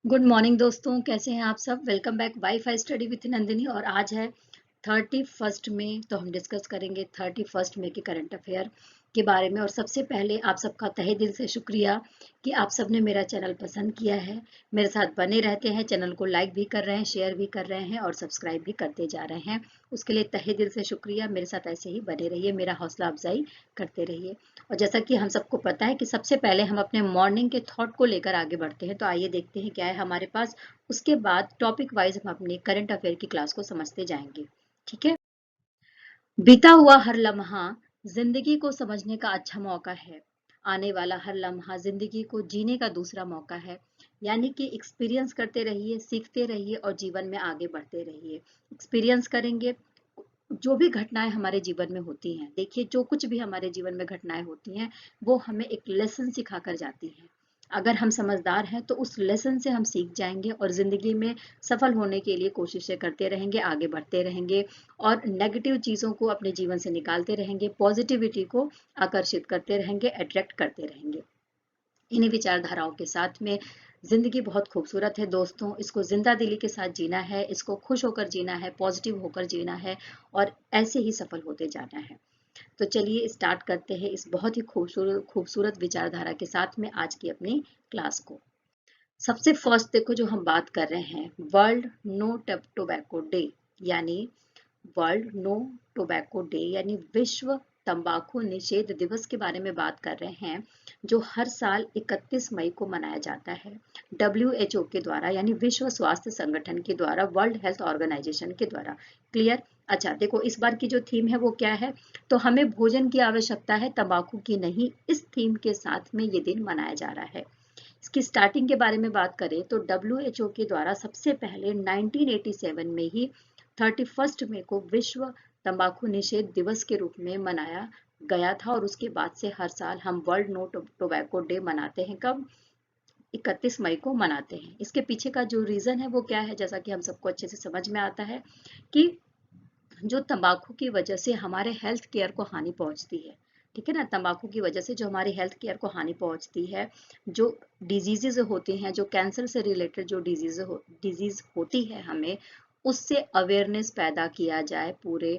Good morning दोस्तों, कैसे हैं आप सब। Welcome back wifi study with Nandini. और आज है 31 मई, तो हम डिस्कस करेंगे 31 मई के करंट अफेयर के बारे में। और सबसे पहले आप सबका तहे दिल से शुक्रिया कि आप सबने मेरा चैनल पसंद किया है, मेरे साथ बने रहते हैं, चैनल को लाइक भी कर रहे हैं, शेयर भी कर रहे हैं और सब्सक्राइब भी करते जा रहे हैं। उसके लिए तहे दिल से शुक्रिया। मेरे साथ ऐसे ही बने रहिए, मेरा हौसला अफजाई करते रहिए। और जैसा कि हम सबको पता है कि सबसे पहले हम अपने मॉर्निंग के थॉट को लेकर आगे बढ़ते हैं, तो आइए देखते हैं क्या है हमारे पास। उसके बाद टॉपिक वाइज हम अपने करंट अफेयर की क्लास को समझते जाएंगे। ठीक है। बीता हुआ हर लम्हा जिंदगी को समझने का अच्छा मौका है। आने वाला हर लम्हा जिंदगी को जीने का दूसरा मौका है। यानी कि एक्सपीरियंस करते रहिए, सीखते रहिए और जीवन में आगे बढ़ते रहिए। एक्सपीरियंस करेंगे। जो भी घटनाएं हमारे जीवन में होती हैं, देखिए जो कुछ भी हमारे जीवन में घटनाएं होती हैं वो हमें एक लेसन सिखा कर जाती हैं। अगर हम समझदार हैं तो उस लेसन से हम सीख जाएंगे और जिंदगी में सफल होने के लिए कोशिशें करते रहेंगे, आगे बढ़ते रहेंगे और नेगेटिव चीजों को अपने जीवन से निकालते रहेंगे, पॉजिटिविटी को आकर्षित करते रहेंगे, अट्रैक्ट करते रहेंगे। इन्हीं विचारधाराओं के साथ में जिंदगी बहुत खूबसूरत है दोस्तों। इसको जिंदा दिली के साथ जीना है, इसको खुश होकर जीना है, पॉजिटिव होकर जीना है और ऐसे ही सफल होते जाना है। तो चलिए स्टार्ट करते हैं इस बहुत ही खूबसूरत खूबसूरत विचारधारा के साथ में आज की अपनी क्लास को। सबसे फर्स्ट देखो, जो हम बात कर रहे हैं, वर्ल्ड नो टोबैको डे, यानी वर्ल्ड नो टोबैको डे यानी विश्व तंबाकू निषेध दिवस के बारे में बात कर रहे हैं, जो हर साल 31 मई को मनाया जाता है WHO के द्वारा, यानी विश्व स्वास्थ्य संगठन के द्वारा, वर्ल्ड हेल्थ ऑर्गेनाइजेशन के द्वारा। क्लियर। अच्छा देखो, इस बार की जो थीम है वो क्या है, तो हमें भोजन की आवश्यकता है, तंबाकू की नहीं। इस थीम के साथ में ये दिन मनाया जा रहा है। इसकी स्टार्टिंग के बारे में बात करें तो WHO के द्वारा सबसे पहले 1987 में ही 31 मई को विश्व तंबाकू निषेध दिवस के रूप में मनाया गया था। और उसके बाद से हर साल हम वर्ल्ड नो टोबैको डे मनाते हैं। कब? 31 मई को मनाते हैं। इसके पीछे का जो रीजन है वो क्या है, जैसा कि हम सबको अच्छे से समझ में आता है कि जो तंबाकू की वजह से हमारे हेल्थ केयर को हानि पहुंचती है, ठीक है ना, तंबाकू की वजह से जो हमारी हेल्थ केयर को हानि पहुंचती है, जो डिजीजेज होती हैं, जो कैंसर से रिलेटेड जो डिजीज होती है, हमें उससे अवेयरनेस पैदा किया जाए पूरे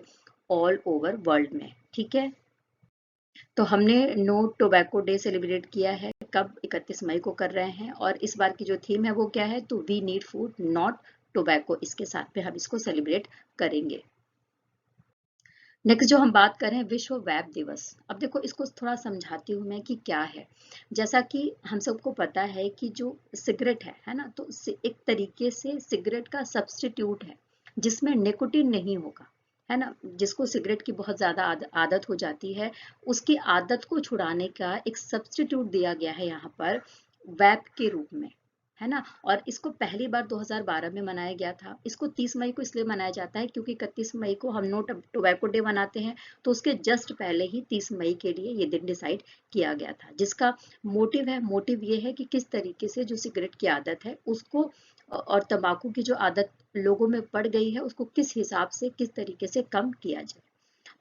ऑल ओवर वर्ल्ड में। ठीक है। तो हमने नो टोबैको डे सेलिब्रेट किया है। कब? 31 मई को कर रहे हैं। और इस बार की जो थीम है वो क्या है, तो we need food not tobacco, इसके साथ में हम इसको सेलिब्रेट करेंगे। नेक्स्ट जो हम बात करें, विश्व वैप दिवस। अब देखो इसको थोड़ा समझाती हूँ मैं कि क्या है। जैसा कि हम सबको पता है कि जो सिगरेट है ना, तो एक तरीके से सिगरेट का सब्स्टिट्यूट है जिसमें निकोटीन नहीं होगा, है ना। जिसको सिगरेट की बहुत ज्यादा आदत हो जाती है, उसकी आदत को छुड़ाने का एक सब्स्टिट्यूट दिया गया है यहाँ पर वैप के रूप में, है ना। और इसको पहली बार 2012 में मनाया गया था। इसको 30 मई को इसलिए मनाया जाता है क्योंकि 31 मई को हम नो टोबैको डे मनाते हैं, तो उसके जस्ट पहले ही 30 मई के लिए ये दिन डिसाइड किया गया था। जिसका मोटिव ये है कि किस तरीके से जो सिगरेट की आदत है उसको और तंबाकू की जो आदत लोगों में पड़ गई है उसको किस हिसाब से, किस तरीके से कम किया जाए।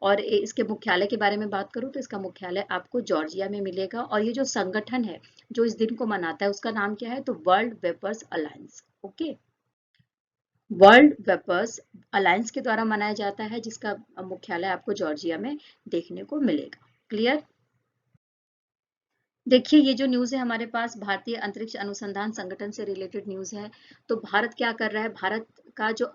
और इसके मुख्यालय के बारे में बात करूं तो इसका मुख्यालय आपको जॉर्जिया में मिलेगा। और ये जो संगठन है जो इस दिन को मनाता है उसका नाम क्या है, तो world vapers alliance. Okay. World vapers alliance के द्वारा मनाया जाता है, जिसका मुख्यालय आपको जॉर्जिया में देखने को मिलेगा। क्लियर। देखिए ये जो न्यूज़ है हमारे पास भारतीय अंतरिक्ष अनुसंधान संगठन से रिलेटेड न्यूज़ है। तो भारत क्या कर रहा है, भारत का जो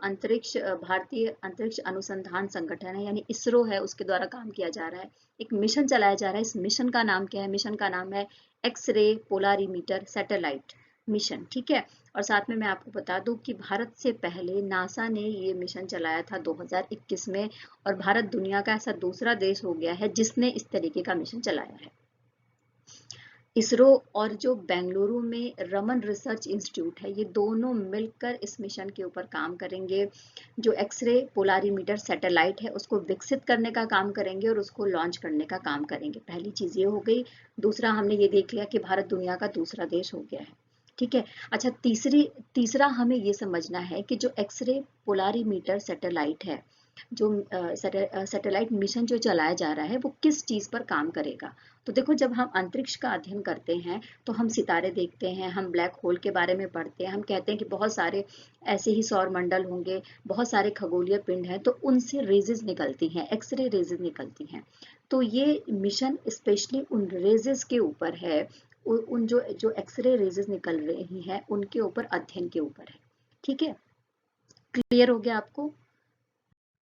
भारतीय अंतरिक्ष अनुसंधान संगठन है यानी इसरो है, उसके द्वारा काम किया जा रहा है। एक मिशन चलाया जा रहा है। इस मिशन का नाम क्या है? मिशन का नाम है एक्स-रे पोलारीमीटर सैटेलाइट मिशन। ठीक है। और साथ में मैं आपको बता दूं कि भारत से पहले नासा ने ये मिशन चलाया था 2021 में। और भारत दुनिया का ऐसा दूसरा देश हो गया है जिसने इस तरीके का मिशन चलाया है। इसरो और जो बेंगलुरु में रमन रिसर्च इंस्टीट्यूट है, ये दोनों मिलकर इस मिशन के ऊपर काम करेंगे। जो एक्सरे पोलारीमीटर सैटेलाइट है उसको विकसित करने का काम करेंगे और उसको लॉन्च करने का काम करेंगे। पहली चीज ये हो गई। दूसरा, हमने ये देख लिया कि भारत दुनिया का दूसरा देश हो गया है। ठीक है। अच्छा, तीसरा हमें ये समझना है कि जो एक्सरे पोलारीमीटर सैटेलाइट है जो सैटेलाइट मिशन जो चलाया जा रहा है वो किस चीज़ पर काम करेगा। तो देखो, जब हम अंतरिक्ष का अध्ययन करते हैं तो हम सितारे देखते हैं, हम ब्लैक होल के बारे में पढ़ते हैं, हम कहते हैं कि बहुत सारे ऐसे ही सौर मंडल होंगे, बहुत सारे खगोलीय पिंड हैं, तो उनसे रेजेस निकलती हैं, एक्सरे रेजेस निकलती हैं। तो ये मिशन स्पेशली उन रेजेस के ऊपर है, उन जो जो एक्सरे रेजेस निकल रही हैं उनके ऊपर, अध्ययन के ऊपर है। ठीक है, क्लियर हो गया आपको?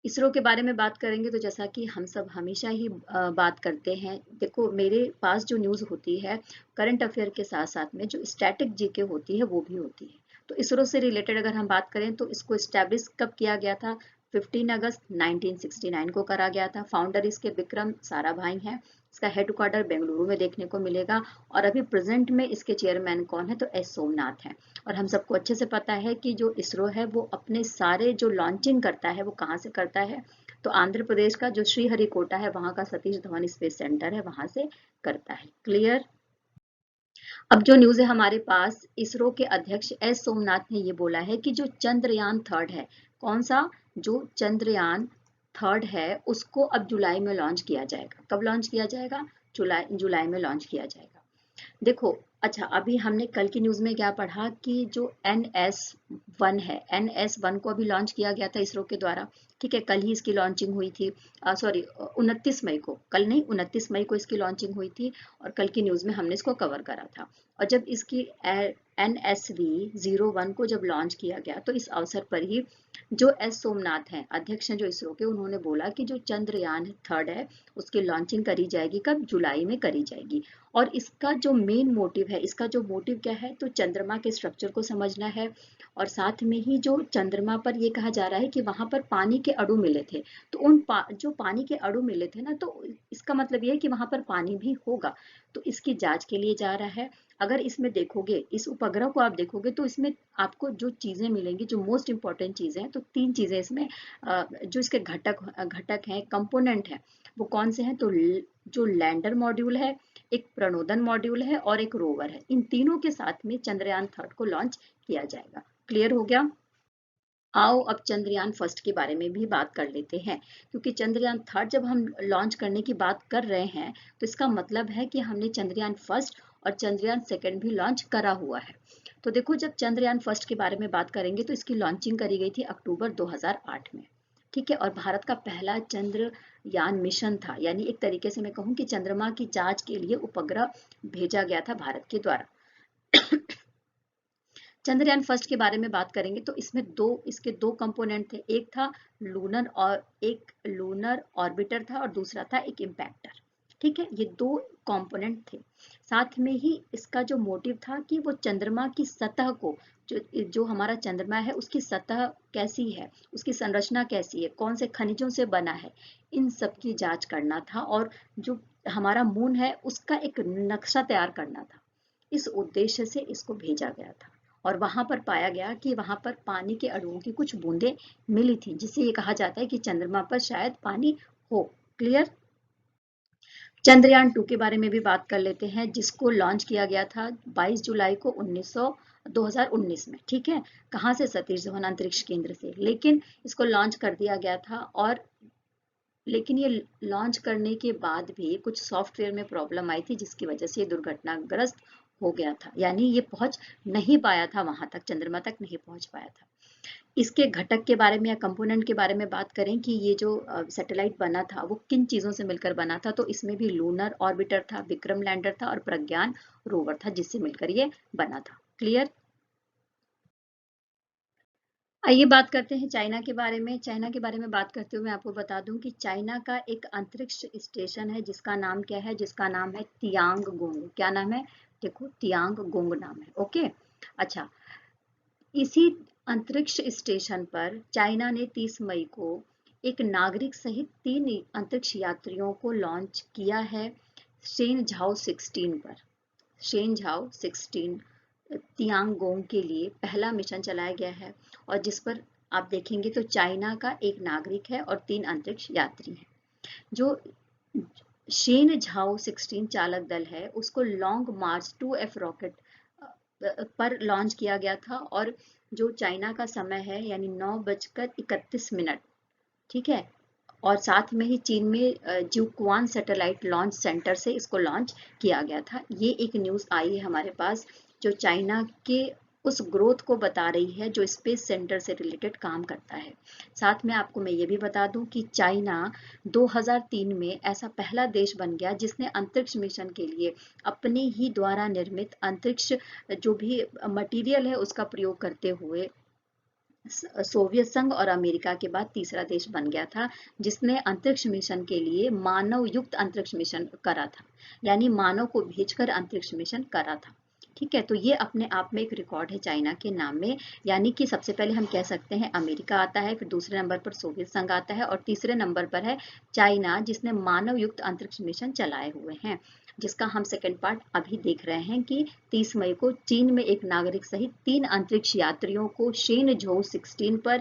इसरो के बारे में बात करेंगे तो जैसा कि हम सब हमेशा ही बात करते हैं, देखो मेरे पास जो न्यूज़ होती है करंट अफेयर के साथ साथ में जो स्टैटिक जीके होती है वो भी होती है। तो इसरो से रिलेटेड अगर हम बात करें तो इसको स्टैब्लिश कब किया गया था? 15 अगस्त 1969 को करा गया था। फाउंडर इसके विक्रम साराभाई हैं। इसका हेडक्वार्टर बेंगलुरु में देखने को मिलेगा। और अभी प्रेजेंट में इसके चेयरमैन कौन है? तो एस सोमनाथ हैं। और हम सबको अच्छे से पता है कि जो इसरो है वो अपने सारे जो लॉन्चिंग करता है वो कहाँ से करता है? तो आंध्र प्रदेश का जो श्रीहरिकोटा है वहां का सतीश धवन स्पेस सेंटर है, वहां से करता है। क्लियर? अब जो न्यूज़ है हमारे पास, इसरो के अध्यक्ष एस सोमनाथ ने ये बोला है कि जो चंद्रयान थर्ड है, कौन सा? जो चंद्रयान थर्ड है उसको अब जुलाई में लॉन्च किया जाएगा। कब लॉन्च किया जाएगा? जुलाई में लॉन्च किया जाएगा। देखो, अच्छा, अभी हमने कल की न्यूज में क्या पढ़ा कि जो NS-1 है, NS-1 को अभी लॉन्च किया गया था इसरो के द्वारा। ठीक है, कल ही इसकी लॉन्चिंग हुई थी, सॉरी 29 मई को, कल नहीं 29 मई को इसकी लॉन्चिंग हुई थी। और कल की न्यूज में हमने इसको कवर करा था। और जब इसकी NSV-01 को जब लॉन्च किया गया तो इस अवसर पर ही जो एस सोमनाथ हैं, अध्यक्ष हैं जो इसरो के, उन्होंने बोला कि जो चंद्रयान थर्ड है उसकी लॉन्चिंग करी जाएगी। कब? जुलाई में करी जाएगी। और इसका जो मेन मोटिव है, इसका जो मोटिव क्या है? तो चंद्रमा के स्ट्रक्चर को समझना है। और साथ में ही जो चंद्रमा पर ये कहा जा रहा है कि वहां पर पानी के अणु मिले थे, तो जो पानी के अणु मिले थे ना, तो इसका मतलब ये है कि वहां पर पानी भी होगा। तो इसकी जांच के लिए जा रहा है। अगर इसमें देखोगे, इस उपग्रह को आप देखोगे तो इसमें आपको जो चीजें मिलेंगी, जो मोस्ट इंपॉर्टेंट चीजें हैं, तो 3 चीजें इसमें जो इसके घटक हैं, कंपोनेंट हैं, वो कौन से हैं? तो जो लैंडर मॉड्यूल है, एक प्रणोदन मॉड्यूल है और एक रोवर है। इन तीनों के साथ में चंद्रयान थर्ड को लॉन्च किया जाएगा। क्लियर हो गया? आओ अब चंद्रयान फर्स्ट के बारे में भी बात कर लेते हैं, क्योंकि चंद्रयान थर्ड जब हम लॉन्च करने की बात कर रहे हैं तो इसका मतलब है कि हमने चंद्रयान फर्स्ट और चंद्रयान सेकंड भी लॉन्च करा हुआ है। तो देखो, जब चंद्रयान फर्स्ट के बारे में बात करेंगे तो इसकी लॉन्चिंग करी गई थी अक्टूबर 2008 में। ठीक है, और भारत का पहला चंद्रयान मिशन था, यानी एक तरीके से मैं कहूँ कि चंद्रमा की जांच के लिए उपग्रह भेजा गया था भारत के द्वारा। चंद्रयान फर्स्ट के बारे में बात करेंगे तो इसके दो कंपोनेंट थे। एक लूनर ऑर्बिटर था और दूसरा था एक इम्पैक्टर। ठीक है, ये 2 कंपोनेंट थे। साथ में ही इसका जो मोटिव था कि वो चंद्रमा की सतह को, जो हमारा चंद्रमा है उसकी सतह कैसी है, उसकी संरचना कैसी है, कौन से खनिजों से बना है, इन सब की जांच करना था। और जो हमारा मून है उसका एक नक्शा तैयार करना था। इस उद्देश्य से इसको भेजा गया था। और वहां पर पाया गया कि वहां पर पानी के अणुओं की कुछ बूंदें मिली थी, जिससे ये कहा जाता है कि चंद्रमा पर शायद पानी हो। क्लियर? चंद्रयान 2 के बारे में भी बात कर लेते हैं, जिसको लॉन्च किया गया था 22 जुलाई को 2019 में। ठीक है, कहाँ से? सतीश धवन अंतरिक्ष केंद्र से। लेकिन इसको लॉन्च कर दिया गया था, और लेकिन ये लॉन्च करने के बाद भी कुछ सॉफ्टवेयर में प्रॉब्लम आई थी, जिसकी वजह से ये दुर्घटनाग्रस्त हो गया था। यानी ये पहुंच नहीं पाया था, वहां तक, चंद्रमा तक नहीं पहुंच पाया था। इसके घटक के बारे में या कंपोनेंट के बारे में बात करें कि ये जो सैटेलाइट बना था वो किन चीजों से मिलकर बना था, तो इसमें भी लूनर ऑर्बिटर था, विक्रम लैंडर था और प्रज्ञान रोवर था, जिससे मिलकर ये बना था। क्लियर? आइए बात करते हैं चाइना के बारे में। चाइना के बारे में बात करते हुए मैं आपको बता दूं कि चाइना का एक अंतरिक्ष स्टेशन है, जिसका नाम क्या है? जिसका नाम है तियांगगोंग। क्या नाम है? देखो, तियांगगोंग नाम है। ओके, अच्छा, इसी अंतरिक्ष स्टेशन पर चाइना ने 30 मई को एक नागरिक सहित 3 अंतरिक्ष यात्रियों को लॉन्च किया है शेन झाओ 16 पर। शेन झाओ 16 तियांगगोंग के लिए पहला मिशन चलाया गया है, और जिस पर आप देखेंगे तो चाइना का एक नागरिक है और 3 अंतरिक्ष यात्री हैं। जो शेन झाओ 16 चालक दल है उसको लॉन्ग मार्च 2F रॉकेट पर लॉन्च किया गया था, और जो चाइना का समय है यानी 9:31 ठीक है। और साथ में ही चीन में जुक्वान सैटेलाइट लॉन्च सेंटर से इसको लॉन्च किया गया था। ये एक न्यूज़ आई है हमारे पास जो चाइना के उस ग्रोथ को बता रही है जो स्पेस सेंटर से रिलेटेड काम करता है। साथ में आपको मैं ये भी बता दूं कि चाइना 2003 में ऐसा पहला देश बन गया जिसने अंतरिक्ष मिशन के लिए अपने ही द्वारा निर्मित अंतरिक्ष जो भी मटेरियल है उसका प्रयोग करते हुए सोवियत संघ और अमेरिका के बाद तीसरा देश बन गया था जिसने अंतरिक्ष मिशन के लिए मानव युक्त अंतरिक्ष मिशन करा था, यानी मानव को भेजकर अंतरिक्ष मिशन करा था। ठीक है, तो ये अपने आप में एक रिकॉर्ड है चाइना के नाम में। यानी कि सबसे पहले हम कह सकते हैं अमेरिका आता है, फिर दूसरे नंबर पर सोवियत संघ आता है और तीसरे नंबर पर है चाइना जिसने मानव युक्त अंतरिक्ष मिशन चलाए हुए हैं, जिसका हम सेकेंड पार्ट अभी देख रहे हैं कि 30 मई को चीन में एक नागरिक सहित 3 अंतरिक्ष यात्रियों को शेनझोउ 16 पर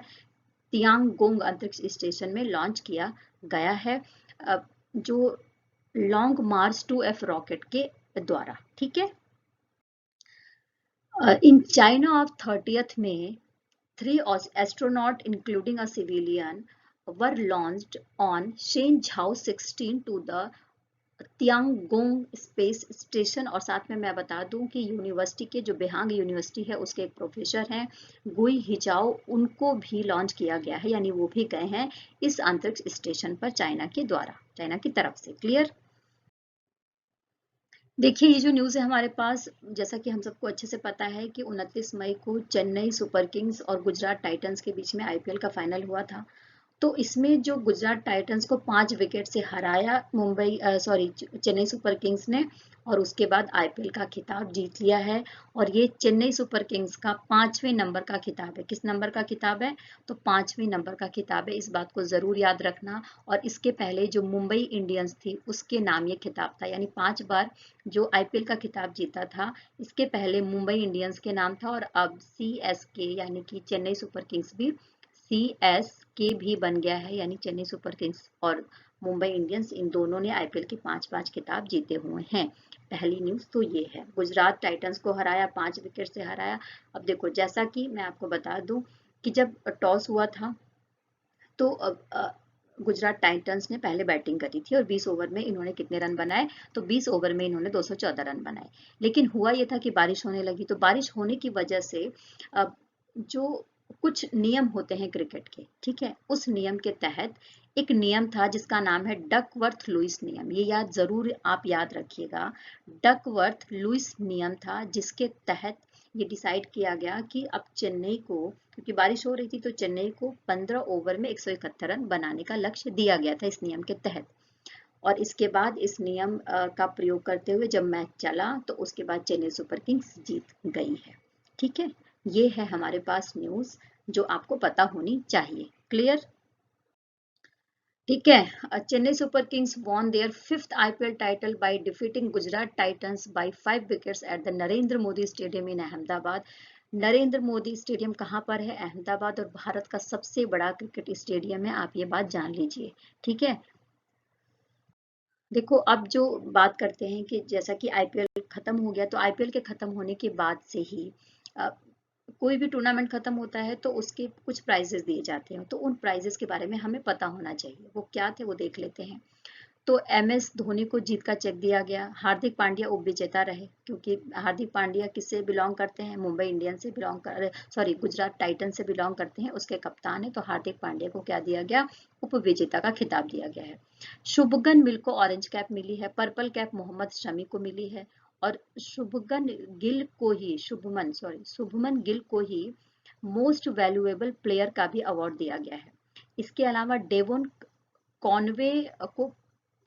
तियांगोंग अंतरिक्ष स्टेशन में लॉन्च किया गया है, जो लॉन्ग मार्स 2F रॉकेट के द्वारा। ठीक है। In China of 30th May, 3 astronauts, including a civilian, were launched on Shenzhou 16 to the Tiangong space station. और साथ में मैं बता दूं कि यूनिवर्सिटी के जो बेहांग यूनिवर्सिटी है उसके एक प्रोफेसर हैं गुई हिजाओ, उनको भी लॉन्च किया गया है, यानी वो भी गए हैं इस अंतरिक्ष स्टेशन पर चाइना के द्वारा, चाइना की तरफ से। क्लियर। देखिए ये जो न्यूज़ है हमारे पास, जैसा कि हम सबको अच्छे से पता है कि 29 मई को चेन्नई सुपर किंग्स और गुजरात टाइटंस के बीच में आईपीएल का फाइनल हुआ था। तो इसमें जो गुजरात टाइटंस को 5 विकेट से हराया चेन्नई सुपर किंग्स ने, और उसके बाद आईपीएल का खिताब जीत लिया है। और ये चेन्नई सुपर किंग्स का 5वें नंबर का खिताब है। किस नंबर का खिताब है? तो 5वें नंबर का खिताब है, इस बात को जरूर याद रखना। और इसके पहले जो मुंबई इंडियंस थी उसके नाम ये खिताब था, यानी 5 बार जो आईपीएल का खिताब जीता था इसके पहले मुंबई इंडियंस के नाम था, और अब सीएसके यानी कि चेन्नई सुपर किंग्स भी सीएसके भी बन गया है, यानी चेन्नई सुपर किंग्स और मुंबई इंडियंस इन दोनों ने आईपीएल के 5-5 खिताब जीते हुए हैं। पहली न्यूज तो ये है, गुजरात टाइटंस को हराया, 5 विकेट से हराया। अब देखो जैसा कि मैं आपको बता दूं कि जब टॉस हुआ था तो गुजरात टाइटंस ने पहले बैटिंग करी थी और 20 ओवर में इन्होंने कितने रन बनाए? तो 20 ओवर में इन्होंने 214 रन बनाए। लेकिन हुआ ये था कि बारिश होने लगी, तो बारिश होने की वजह से जो कुछ नियम होते हैं क्रिकेट के, ठीक है, उस नियम के तहत एक नियम था जिसका नाम है डकवर्थ लुईस नियम। ये जरूर आप याद रखिएगा, डकवर्थ लुईस नियम था जिसके तहत ये डिसाइड किया गया कि अब चेन्नई को, क्योंकि बारिश हो रही थी, तो चेन्नई को 15 ओवर में 171 रन बनाने का लक्ष्य दिया गया था इस नियम के तहत। और इसके बाद इस नियम का प्रयोग करते हुए जब मैच चला तो उसके बाद चेन्नई सुपर किंग्स जीत गई है। ठीक है, ये है हमारे पास न्यूज जो आपको पता होनी चाहिए। क्लियर। ठीक है, Chennai super kings won their 5th IPL title by defeating Gujarat titans by 5 wickets at the Narendra Modi stadium in Ahmedabad. Narendra Modi stadium कहाँ पर है? अहमदाबाद, और भारत का सबसे बड़ा क्रिकेट स्टेडियम है, आप ये बात जान लीजिए। ठीक है, देखो अब जो बात करते हैं कि जैसा कि आईपीएल खत्म हो गया, तो आईपीएल के खत्म होने के बाद से ही अ, कोई भी टूर्नामेंट खत्म होता है तो उसके कुछ प्राइजेस दिए जाते हैं, तो उन प्राइजेस के बारे में हमें पता होना चाहिए। वो क्या थे वो देख लेते हैं। तो एमएस धोनी को जीत का चेक दिया गया। हार्दिक पांड्या उपविजेता रहे, क्योंकि हार्दिक पांड्या किससे बिलोंग करते हैं? मुंबई इंडियंस से बिलोंग कर, गुजरात टाइटन से बिलोंग करते हैं, उसके कप्तान है। तो हार्दिक पांड्या को क्या दिया गया? उपविजेता का खिताब दिया गया है। शुभगन मिल को ऑरेंज कैप मिली है, पर्पल कैप मोहम्मद शमी को मिली है, और शुभमन गिल को ही मोस्ट वैल्यूएबल प्लेयर का भी अवार्ड दिया गया है। इसके अलावा डेवोन कॉनवे को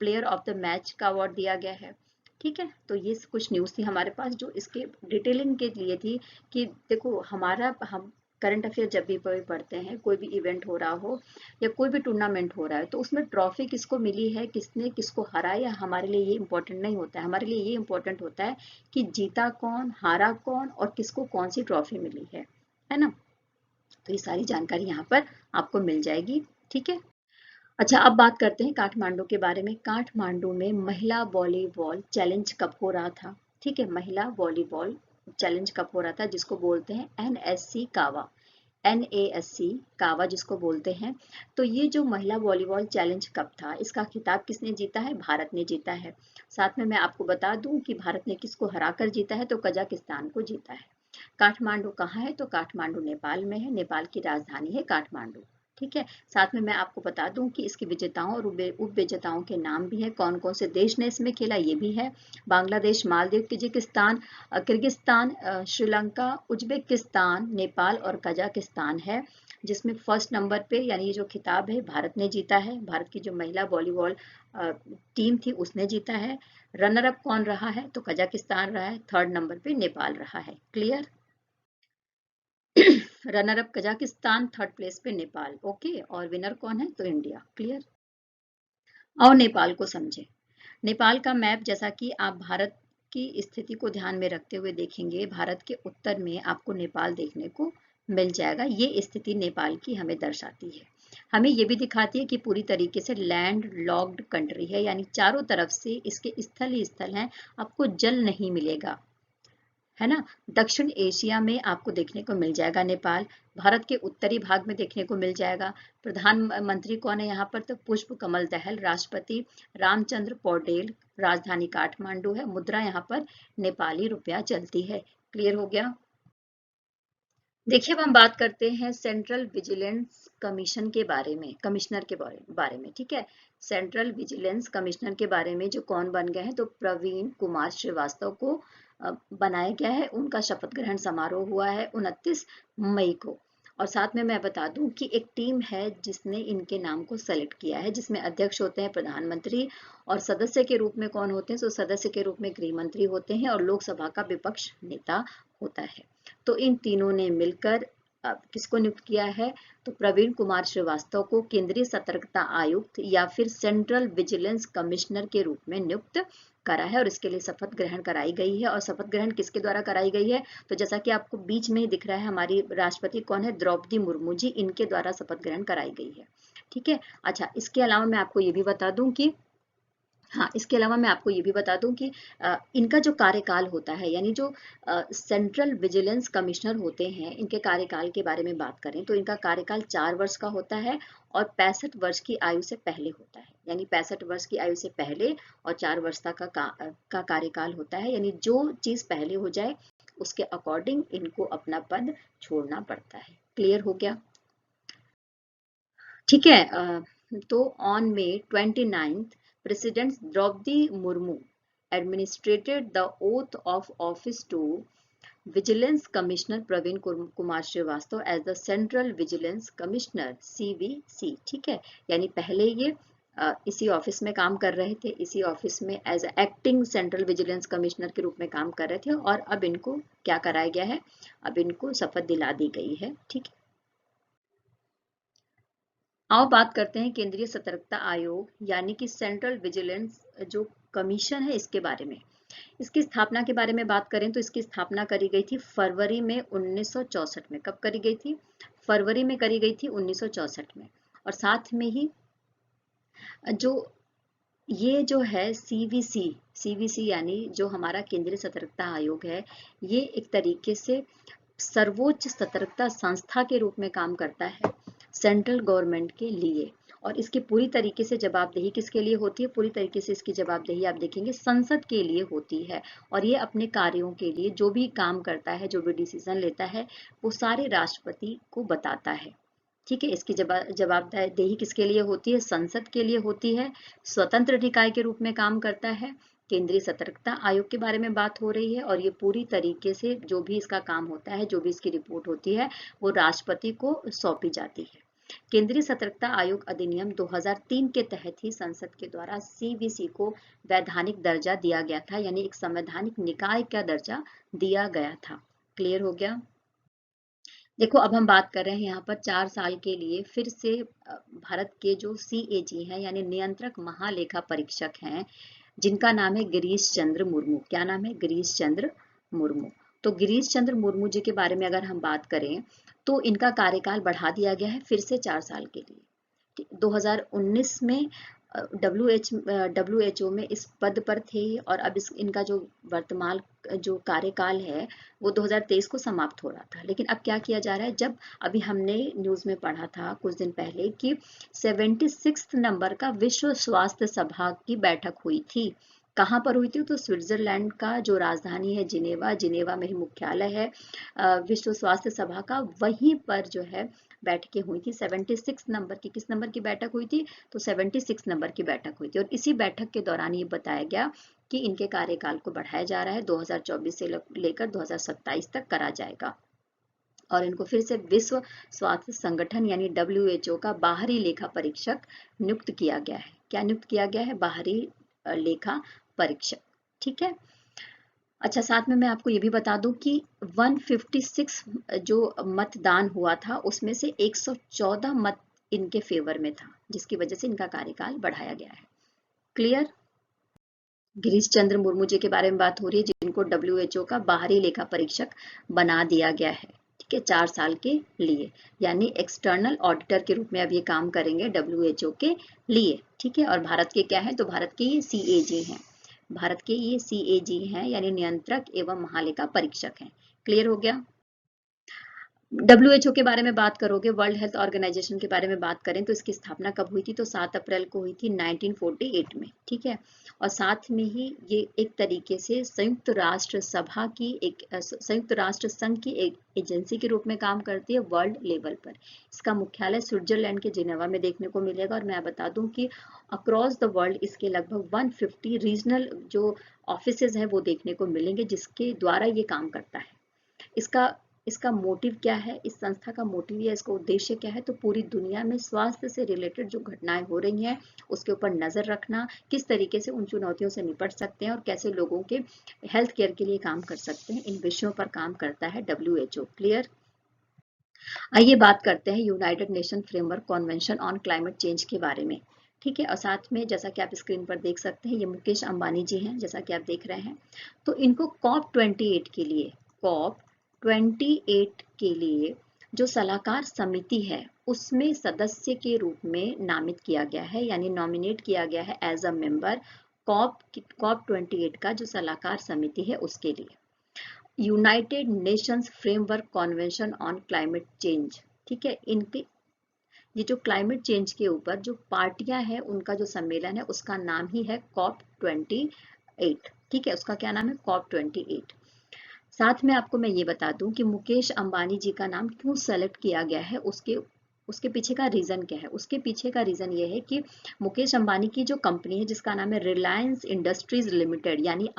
प्लेयर ऑफ द मैच का अवार्ड दिया गया है। ठीक है, तो ये कुछ न्यूज़ थी हमारे पास जो इसके डिटेलिंग के लिए थी कि देखो हम करंट अफेयर जब भी पढ़ते हैं, कोई भी इवेंट हो रहा हो या कोई भी टूर्नामेंट हो रहा है, तो उसमें ट्रॉफी किसको मिली है, किसने किसको हराया, हमारे लिए ये इंपॉर्टेंट नहीं होता है। हमारे लिए ये इंपॉर्टेंट होता है कि जीता कौन, हारा कौन, और किसको कौन सी ट्रॉफी मिली है ना। तो ये सारी जानकारी यहाँ पर आपको मिल जाएगी। ठीक है, अच्छा अब बात करते हैं काठमांडू के बारे में। काठमांडू में महिला वॉलीबॉल चैलेंज कप हो रहा था। ठीक है, महिला वॉलीबॉल चैलेंज कप हो रहा था जिसको बोलते हैं एनएससी कावा। NASC कावा जिसको बोलते हैं। तो ये जो महिला वॉलीबॉल चैलेंज कप था, इसका खिताब किसने जीता है? भारत ने जीता है। साथ में मैं आपको बता दूं कि भारत ने किसको हराकर जीता है? तो कजाकिस्तान को जीता है। काठमांडू कहाँ है? तो काठमांडू नेपाल में है, नेपाल की राजधानी है काठमांडू। ठीक है। साथ में मैं आपको बता दूं कि इसके विजेताओं और उप विजेताओं के नाम भी है, कौन कौन से देश ने इसमें खेला ये भी है। Bangladesh, Maldives, Kyrgyzstan, Kyrgyzstan, Sri Lanka, Uzbekistan, Nepal और कजाकिस्तान है, जिसमें फर्स्ट नंबर पे यानी ये जो खिताब है भारत ने जीता है। भारत की जो महिला वॉलीबॉल टीम थी उसने जीता है। रनर अप कौन रहा है? तो कजाकिस्तान रहा है। थर्ड नंबर पे नेपाल रहा है। Clear? Runner up Kazakhstan, third place पे नेपाल। ओके, और विनर कौन है? तो इंडिया। क्लियर? और नेपाल को समझे। नेपाल का मैप, जैसा कि आप भारत की स्थिति को ध्यान में रखते हुए देखेंगे, भारत के उत्तर में आपको नेपाल देखने को मिल जाएगा। ये स्थिति नेपाल की हमें दर्शाती है। हमें ये भी दिखाती है कि पूरी तरीके से लैंड लॉक्ड कंट्री है, यानी चारों तरफ से इसके स्थल ही स्थल हैं, आपको जल नहीं मिलेगा, है ना। दक्षिण एशिया में आपको देखने को मिल जाएगा नेपाल, भारत के उत्तरी भाग में देखने को मिल जाएगा। प्रधानमंत्री कौन है यहाँ पर? तो पुष्प कमल दहल। राष्ट्रपति रामचंद्र पौडेल। राजधानी काठमांडू है। मुद्रा यहाँ पर नेपाली रुपया चलती है। क्लियर हो गया? देखिए, अब हम बात करते हैं सेंट्रल विजिलेंस कमीशन के बारे में, कमिश्नर के बारे में। ठीक है, सेंट्रल विजिलेंस कमिश्नर के बारे में जो कौन बन गए हैं? तो प्रवीण कुमार श्रीवास्तव को बनाया गया है। उनका शपथ ग्रहण समारोह हुआ है 29 मई को। और साथ में मैं बता दूं कि एक टीम है जिसने इनके नाम को सेलेक्ट किया है, जिसमें अध्यक्ष होते हैं प्रधानमंत्री, और सदस्य के रूप में कौन होते हैं? तो सदस्य के रूप में गृह मंत्री होते हैं, और लोकसभा का विपक्ष नेता होता है। तो इन तीनों ने मिलकर किसको नियुक्त किया है? तो प्रवीण कुमार श्रीवास्तव को केंद्रीय सतर्कता आयुक्त या फिर सेंट्रल विजिलेंस कमिश्नर के रूप में नियुक्त करा है, और इसके लिए शपथ ग्रहण कराई गई है। और शपथ ग्रहण किसके द्वारा कराई गई है? तो जैसा कि आपको बीच में ही दिख रहा है, हमारी राष्ट्रपति कौन है? द्रौपदी मुर्मू जी, इनके द्वारा शपथ ग्रहण कराई गई है। ठीक है। अच्छा, इसके अलावा मैं आपको ये भी बता दूं कि हाँ, इसके अलावा मैं आपको ये भी बता दूं कि इनका जो कार्यकाल होता है, यानी जो सेंट्रल विजिलेंस कमिश्नर होते हैं, इनके कार्यकाल के बारे में बात करें तो इनका कार्यकाल 4 वर्ष का होता है, और 65 वर्ष की आयु से पहले होता है। यानी 65 वर्ष की आयु से पहले और 4 वर्ष तक का कार्यकाल होता है। यानी जो चीज पहले हो जाए उसके अकॉर्डिंग इनको अपना पद छोड़ना पड़ता है। क्लियर हो गया? ठीक है। तो on May 29th, President Draupadi Murmu administered the oath of office to Vigilance Commissioner Praveen Kumar Srivastava as the Central Vigilance Commissioner CVC। ठीक है, यानी पहले ये इसी ऑफिस में काम कर रहे थे, इसी ऑफिस में as acting central vigilance commissioner के रूप में काम कर रहे थे, और अब इनको क्या कराया गया है? अब इनको शपथ दिला दी गई है। ठीक है। आओ बात करते हैं केंद्रीय सतर्कता आयोग यानी कि सेंट्रल विजिलेंस जो कमीशन है इसके बारे में। इसकी स्थापना के बारे में बात करें तो इसकी स्थापना करी गई थी फरवरी में 1964 में। कब करी गई थी? फरवरी में करी गई थी 1964 में। और साथ में ही जो ये जो है सीवीसी यानी जो हमारा केंद्रीय सतर्कता आयोग है, ये एक तरीके से सर्वोच्च सतर्कता संस्था के रूप में काम करता है सेंट्रल गवर्नमेंट के लिए। और इसकी पूरी तरीके से जवाबदेही किसके लिए होती है? पूरी तरीके से इसकी जवाबदेही आप देखेंगे संसद के लिए होती है। और ये अपने कार्यों के लिए जो भी काम करता है, जो भी डिसीजन लेता है, वो सारे राष्ट्रपति को बताता है। ठीक है। इसकी जवाबदेही किसके लिए होती है? संसद के लिए होती है। स्वतंत्र निकाय के रूप में काम करता है। केंद्रीय सतर्कता आयोग के बारे में बात हो रही है, और ये पूरी तरीके से जो भी इसका काम होता है, जो भी इसकी रिपोर्ट होती है, वो राष्ट्रपति को सौंपी जाती है। केंद्रीय सतर्कता आयोग अधिनियम 2003 के तहत ही संसद के द्वारा सीवीसी को वैधानिक दर्जा दिया गया था, यानी एक संवैधानिक निकाय का दर्जा दिया गया था। क्लियर हो गया? देखो, अब हम बात कर रहे हैं यहाँ पर 4 साल के लिए फिर से भारत के जो CAG हैं, यानी नियंत्रक महालेखा परीक्षक हैं, जिनका नाम है गिरीश चंद्र मुर्मू। क्या नाम है? गिरीश चंद्र मुर्मू। तो गिरीश चंद्र मुर्मू जी के बारे में अगर हम बात करें तो इनका कार्यकाल बढ़ा दिया गया है फिर से 4 साल के लिए। 2019 में डब्ल्यू एच ओ में इस पद पर थे और अब इनका जो वर्तमान जो कार्यकाल है वो 2023 को समाप्त हो रहा था। लेकिन अब क्या किया जा रहा है, जब अभी हमने न्यूज में पढ़ा था कुछ दिन पहले कि 76 नंबर का विश्व स्वास्थ्य सभा की बैठक हुई थी। कहाँ पर हुई थी? तो स्विट्जरलैंड का जो राजधानी है जिनेवा, जिनेवा में ही मुख्यालय है विश्व स्वास्थ्य सभा का, वहीं पर जो है बैठकें हुई थी। 76 नंबर की, किस नंबर की बैठक हुई थी? तो 76 नंबर की बैठक हुई थी और इसी बैठक के दौरान ये बताया गया कि इनके कार्यकाल को बढ़ाया जा रहा है, 2024 से लेकर 2027 तक करा जाएगा और इनको फिर से विश्व स्वास्थ्य संगठन यानी WHO का बाहरी लेखा परीक्षक नियुक्त किया गया है। क्या नियुक्त किया गया है? बाहरी लेखा परीक्षक। ठीक है। अच्छा, साथ में मैं आपको ये भी बता दूं कि 156 जो मतदान हुआ था उसमें से 114 मत इनके फेवर में था, जिसकी वजह से इनका कार्यकाल बढ़ाया गया है। क्लियर? गिरीश चंद्र मुर्मू जी के बारे में बात हो रही है, जिनको WHO का बाहरी लेखा परीक्षक बना दिया गया है। ठीक है, 4 साल के लिए, यानी एक्सटर्नल ऑडिटर के रूप में अब ये काम करेंगे WHO के लिए। ठीक है, और भारत के क्या है? तो भारत के ये CAG हैं। भारत के ये CAG हैं, यानी नियंत्रक एवं महालेखा परीक्षक हैं। क्लियर हो गया? WHO के बारे में बात करोगे, वर्ल्ड हेल्थ ऑर्गेनाइजेशन के बारे में बात करें तो इसकी स्थापना कब हुई थी? तो 7 अप्रैल को हुई थी 1948 में। ठीक है, और साथ में ही ये एक तरीके से संयुक्त राष्ट्र सभा की एक संयुक्त राष्ट्र संघ की एक एजेंसी के रूप में काम करती है वर्ल्ड लेवल पर। इसका मुख्यालय स्विट्जरलैंड के जिनेवा में देखने को मिलेगा और मैं बता दूं कि अक्रॉस द वर्ल्ड इसके लगभग 150 रीजनल जो ऑफिसेज हैं वो देखने को मिलेंगे, जिसके द्वारा ये काम करता है। इसका इसका मोटिव क्या है? इस संस्था का मोटिव या इसका उद्देश्य क्या है? तो पूरी दुनिया में स्वास्थ्य से रिलेटेड जो घटनाएं हो रही हैं उसके ऊपर नजर रखना, किस तरीके से उन चुनौतियों से निपट सकते हैं और कैसे लोगों के हेल्थ केयर के लिए काम कर सकते हैं, इन विषयों पर काम करता है WHO। क्लियर? आइए बात करते हैं United nation framework convention on climate change के बारे में। ठीक है, और साथ में जैसा कि आप स्क्रीन पर देख सकते हैं, ये मुकेश अंबानी जी हैं, जैसा कि आप देख रहे हैं। तो इनको COP 28 के लिए जो सलाहकार समिति है उसमें सदस्य के रूप में नामित किया गया है, यानी नॉमिनेट किया गया है एज अ मेंबर कॉप 28 का जो सलाहकार समिति है उसके लिए। United Nations framework convention on climate change. ठीक है, इनके ये जो क्लाइमेट चेंज के ऊपर जो पार्टियां हैं उनका जो सम्मेलन है उसका नाम ही है COP 28। ठीक है, उसका क्या नाम है? COP 28। साथ में आपको मैं ये बता दूं कि मुकेश अंबानी जी का नाम क्यों सेलेक्ट किया गया है, उसके उसके पीछे का रीजन क्या है? उसके पीछे का रीजन ये है कि मुकेश अंबानी की जो कंपनी है जिसका नाम है रिलायंस इंडस्ट्रीज लिमिटेड यानी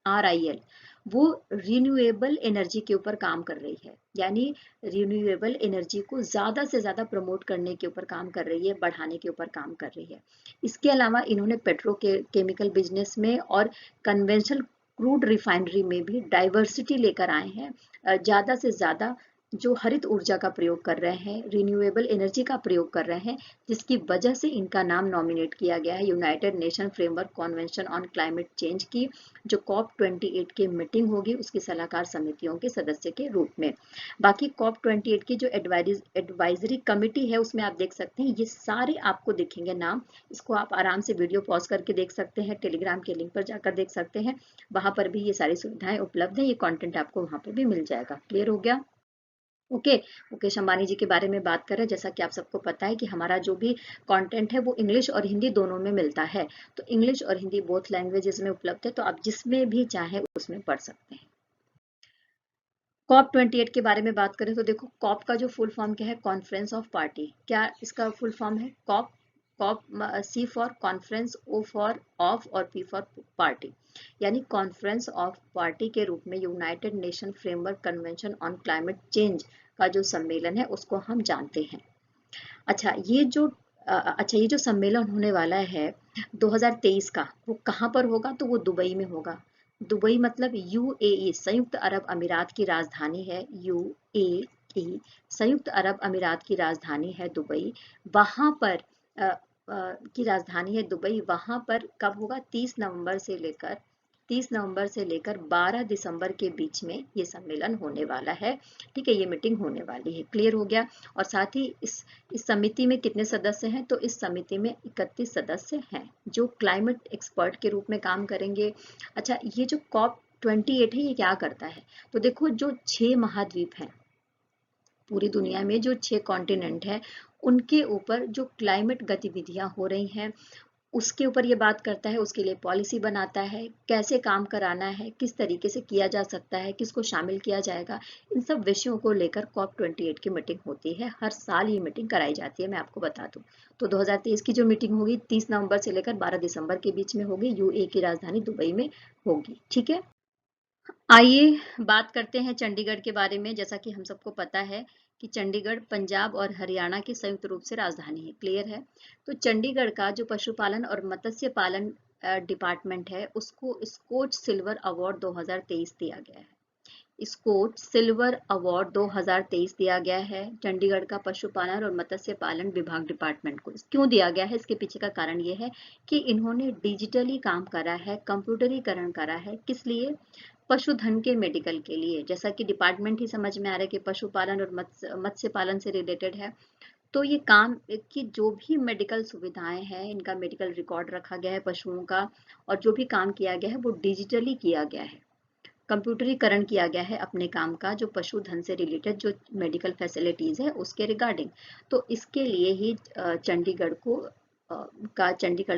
RIL, वो रिन्यूएबल एनर्जी के ऊपर काम कर रही है, यानी रिन्यूएबल एनर्जी को ज्यादा से ज्यादा प्रमोट करने के ऊपर काम कर रही है, बढ़ाने के ऊपर काम कर रही है। इसके अलावा इन्होंने पेट्रोकेमिकल बिजनेस में और कन्वेंशनल क्रूड रिफाइनरी में भी डाइवर्सिटी लेकर आए हैं। ज्यादा से ज्यादा जो हरित ऊर्जा का प्रयोग कर रहे हैं, रिन्यूएबल एनर्जी का प्रयोग कर रहे हैं, जिसकी वजह से इनका नाम नॉमिनेट किया गया है United nation framework convention on climate change की जो COP 28 की मीटिंग होगी उसकी सलाहकार समितियों के सदस्य के रूप में। बाकी COP 28 की जो एडवाइजरी कमिटी है उसमें आप देख सकते हैं ये सारे आपको दिखेंगे नाम। इसको आप आराम से वीडियो पॉज करके देख सकते हैं, टेलीग्राम के लिंक पर जाकर देख सकते हैं, वहां पर भी ये सारी सुविधाएं उपलब्ध है, ये कंटेंट आपको वहां पर भी मिल जाएगा। क्लियर हो गया? ओके, मुकेश अंबानी जी के बारे में बात करें, जैसा कि आप सबको पता है कि हमारा जो भी कंटेंट है वो इंग्लिश और हिंदी दोनों में मिलता है, तो इंग्लिश और हिंदी बोथ लैंग्वेजेस में उपलब्ध है, तो आप जिसमें भी चाहें उसमें पढ़ सकते हैं। COP 28 के बारे में बात करें तो देखो, कॉप का जो फुल फॉर्म क्या है? Conference of party. क्या इसका फुल फॉर्म है? COP COP C for conference, O for of और P फॉर पार्टी, यानी कॉन्फ्रेंस ऑफ पार्टी के रूप में united nation framework convention on climate change का जो सम्मेलन है उसको हम जानते हैं। अच्छा, ये जो सम्मेलन होने वाला है 2023 का, वो कहाँ पर होगा? तो वो दुबई में होगा। दुबई मतलब UAE, संयुक्त अरब अमीरात की राजधानी है। UAE संयुक्त अरब अमीरात की राजधानी है दुबई। वहां पर की राजधानी है दुबई। वहां पर कब होगा? 30 नवंबर से लेकर 30 नवंबर से लेकर 12 दिसंबर के बीच में ये सम्मेलन होने वाला है। ठीक है, ये मीटिंग होने वाली है। क्लियर हो गया। और साथ ही इस समिति में कितने सदस्य हैं, तो इस समिति में 31 सदस्य हैं जो क्लाइमेट एक्सपर्ट के रूप में काम करेंगे। अच्छा, ये जो COP28 है ये क्या करता है, तो देखो जो 6 महाद्वीप हैं पूरी दुनिया में, जो 6 कॉन्टिनेंट है, उनके ऊपर जो क्लाइमेट गतिविधियां हो रही हैं उसके ऊपर ये बात करता है, उसके लिए पॉलिसी बनाता है, कैसे काम कराना है, किस तरीके से किया जा सकता है, किसको शामिल किया जाएगा। इन सब विषयों को लेकर COP28 की मीटिंग होती है। हर साल ये मीटिंग कराई जाती है, मैं आपको बता दूं। तो 2023 की जो मीटिंग होगी 30 नवंबर से लेकर 12 दिसंबर के बीच में होगी, यूएई की राजधानी दुबई में होगी। ठीक है, आइए बात करते हैं चंडीगढ़ के बारे में। जैसा कि हम सबको पता है कि चंडीगढ़ पंजाब और हरियाणा की संयुक्त रूप से राजधानी है। क्लियर है। तो चंडीगढ़ का जो पशुपालन और मत्स्य पालन डिपार्टमेंट है उसको स्कोच सिल्वर अवार्ड 2023 दिया गया है। स्कोच सिल्वर अवार्ड 2023 दिया गया है चंडीगढ़ का पशुपालन और मत्स्य पालन विभाग डिपार्टमेंट को। क्यों दिया गया है, इसके पीछे का कारण ये है कि इन्होंने डिजिटली काम करा है, कंप्यूटरीकरण करा है। किस लिए, पशुधन के मेडिकल के लिए। जैसा कि डिपार्टमेंट ही समझ में आ रहा है कि पशुपालन और मत्स्य पालन से रिलेटेड है, तो ये काम की जो भी मेडिकल सुविधाएं हैं इनका मेडिकल रिकॉर्ड रखा गया है पशुओं का, और जो भी काम किया गया है वो डिजिटली किया गया है, कंप्यूटरीकरण किया गया है अपने काम का, जो पशुधन से रिलेटेड जो मेडिकल फैसिलिटीज है उसके रिगार्डिंग। तो इसके लिए ही चंडीगढ़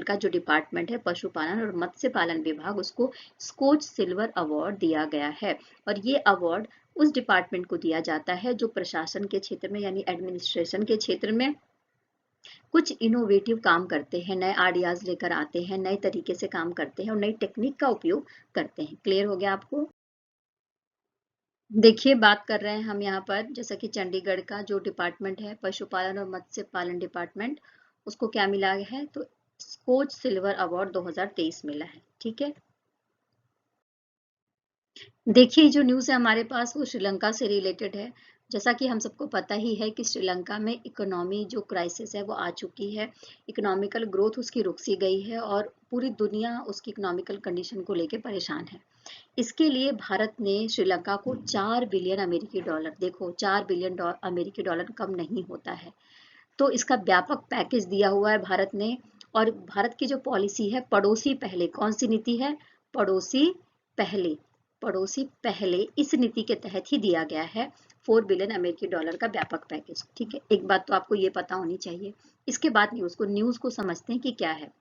का जो डिपार्टमेंट है पशुपालन और मत्स्य पालन विभाग, उसको स्कोच सिल्वर अवार्ड दिया गया है। और ये अवार्ड उस डिपार्टमेंट को दिया जाता है जो प्रशासन के क्षेत्र में यानी एडमिनिस्ट्रेशन के क्षेत्र में कुछ इनोवेटिव काम करते हैं, नए आइडियाज लेकर आते हैं, नए तरीके से काम करते हैं और नई टेक्निक का उपयोग करते हैं। क्लियर हो गया आपको। देखिए, बात कर रहे हैं हम यहाँ पर, जैसा कि चंडीगढ़ का जो डिपार्टमेंट है पशुपालन और मत्स्य पालन डिपार्टमेंट, उसको क्या मिला है, तो स्कोच सिल्वर अवार्ड 2023 मिला है। ठीक है, देखिए जो न्यूज़ है हमारे पास वो श्रीलंका से रिलेटेड है। जैसा कि हम सबको पता ही है कि श्रीलंका में इकोनॉमी जो क्राइसिस है वो आ चुकी है, इकोनॉमिकल ग्रोथ उसकी रुक सी गई है और पूरी दुनिया उसकी इकोनॉमिकल कंडीशन को लेकर परेशान है। इसके लिए भारत ने श्रीलंका को 4 बिलियन अमेरिकी डॉलर, देखो 4 बिलियन अमेरिकी डॉलर कम नहीं होता है, तो इसका व्यापक पैकेज दिया हुआ है भारत ने। और भारत की जो पॉलिसी है पड़ोसी पहले, कौन सी नीति है, पड़ोसी पहले, पड़ोसी पहले, इस नीति के तहत ही दिया गया है 4 बिलियन अमेरिकी डॉलर का व्यापक पैकेज। ठीक है, एक बात तो आपको ये पता होनी चाहिए। इसके बाद न्यूज़ को समझते हैं कि क्या है।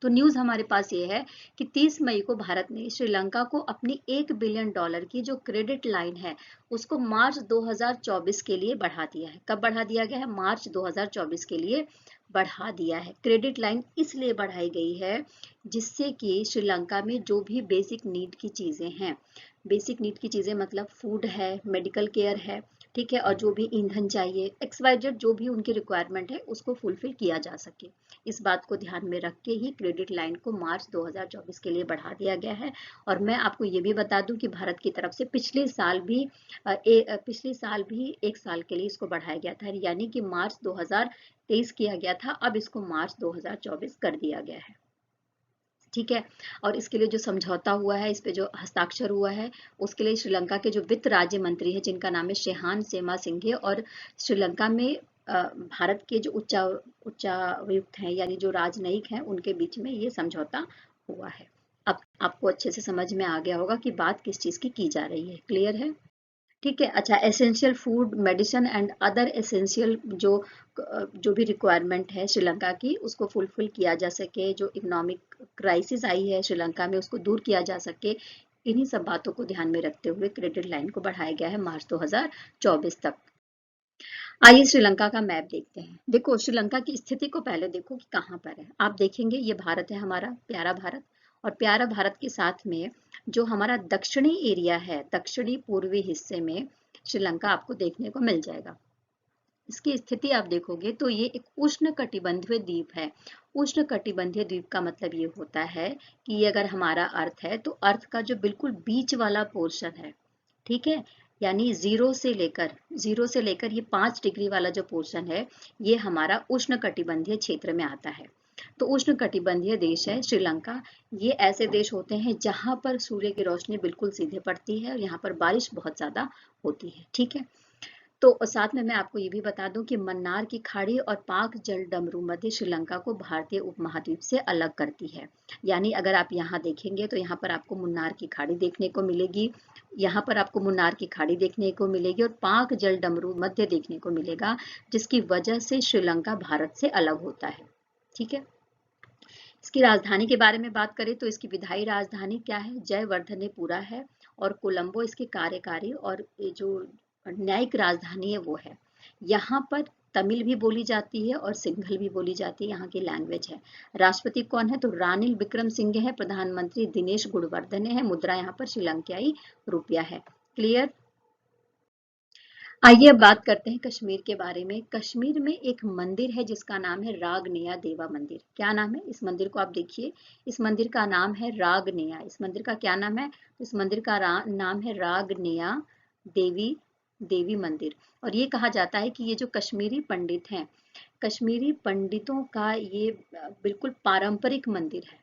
तो न्यूज़ हमारे पास ये है कि 30 मई को भारत ने श्रीलंका को अपनी 1 बिलियन डॉलर की जो क्रेडिट लाइन है उसको मार्च 2024 के लिए बढ़ा दिया है। कब बढ़ा दिया गया है, मार्च 2024 के लिए बढ़ा दिया है। क्रेडिट लाइन इसलिए बढ़ाई गई है जिससे कि श्रीलंका में जो भी बेसिक नीड की चीजें हैं, बेसिक नीड की चीजें मतलब फूड है, मेडिकल केयर है, ठीक है, और जो भी ईंधन चाहिए, XYZ जो भी उनकी रिक्वायरमेंट है उसको फुलफिल किया जा सके। इस बात को ध्यान में रख के ही क्रेडिट लाइन को मार्च 2024 के लिए बढ़ा दिया गया है। और मैं आपको ये भी बता दूं कि भारत की तरफ से पिछले साल भी 1 साल के लिए इसको बढ़ाया गया था, यानी कि मार्च 2023 किया गया था, अब इसको मार्च 2024 कर दिया गया है। ठीक है, और इसके लिए जो समझौता हुआ है, इस पे जो हस्ताक्षर हुआ है, उसके लिए श्रीलंका के जो वित्त राज्य मंत्री है जिनका नाम है शेहान सेमासिंघे, और श्रीलंका में भारत के जो उच्चायुक्त हैं यानी जो राजनयिक हैं उनके बीच में ये समझौता हुआ है। अब आपको अच्छे से समझ में आ गया होगा कि बात किस चीज की जा रही है। क्लियर है। ठीक है, अच्छा, essential food, medicine and other essential जो भी रिक्वायरमेंट है श्रीलंका की उसको फुलफिल किया जा सके, जो इकोनॉमिक क्राइसिस आई है श्रीलंका में उसको दूर किया जा सके, इन्हीं सब बातों को ध्यान में रखते हुए क्रेडिट लाइन को बढ़ाया गया है मार्च 2024 तक। आइए श्रीलंका का मैप देखते हैं। देखो श्रीलंका की स्थिति को पहले देखो कि कहाँ पर है। आप देखेंगे ये भारत है, हमारा प्यारा भारत, और प्यारा भारत के साथ में जो हमारा दक्षिणी एरिया है, दक्षिणी पूर्वी हिस्से में श्रीलंका आपको देखने को मिल जाएगा। इसकी स्थिति आप देखोगे तो ये एक उष्ण कटिबंधीय द्वीप है। उष्ण कटिबंधीय द्वीप का मतलब ये होता है कि ये अगर हमारा अर्थ है तो अर्थ का जो बिल्कुल बीच वाला पोर्शन है, ठीक है, यानी जीरो से लेकर ये 5 डिग्री वाला जो पोर्शन है ये हमारा उष्ण कटिबंधीय क्षेत्र में आता है। तो उष्ण कटिबंधीय देश है श्रीलंका। ये ऐसे देश होते हैं जहां पर सूर्य की रोशनी बिल्कुल सीधे पड़ती है और यहाँ पर बारिश बहुत ज्यादा होती है। ठीक है, तो साथ में मैं आपको ये भी बता दूं कि मन्नार की खाड़ी और पाक जल डमरू मध्य श्रीलंका को भारतीय उपमहाद्वीप से अलग करती है। यानी अगर आप यहाँ देखेंगे तो यहाँ पर आपको मुन्नार की खाड़ी देखने को मिलेगी, यहाँ पर आपको मुन्नार की खाड़ी देखने को मिलेगी और पाक जल डमरू मध्य देखने को मिलेगा, जिसकी वजह से श्रीलंका भारत से अलग होता है। ठीक है, इसकी राजधानी के बारे में बात करें तो इसकी विधायी राजधानी क्या है, जयवर्धनेपुरा है, और कोलंबो इसकी कार्यकारी और ये जो न्यायिक राजधानी है वो है। यहाँ पर तमिल भी बोली जाती है और सिंघल भी बोली जाती है, यहाँ की लैंग्वेज है। राष्ट्रपति कौन है, तो रानिल विक्रमसिंघे है। प्रधानमंत्री दिनेश गुणवर्धने है। मुद्रा यहाँ पर श्रीलंकाई रुपया है। क्लियर। आइए अब बात करते हैं कश्मीर के बारे में। कश्मीर में एक मंदिर है जिसका नाम है रागनेया देवा मंदिर। क्या नाम है इस मंदिर को, आप देखिए, इस मंदिर का नाम है रागनेया। इस मंदिर का क्या नाम है, इस मंदिर का नाम है रागनेया देवी मंदिर। और ये कहा जाता है कि ये जो कश्मीरी पंडित हैं, कश्मीरी पंडितों का ये बिल्कुल पारंपरिक मंदिर है,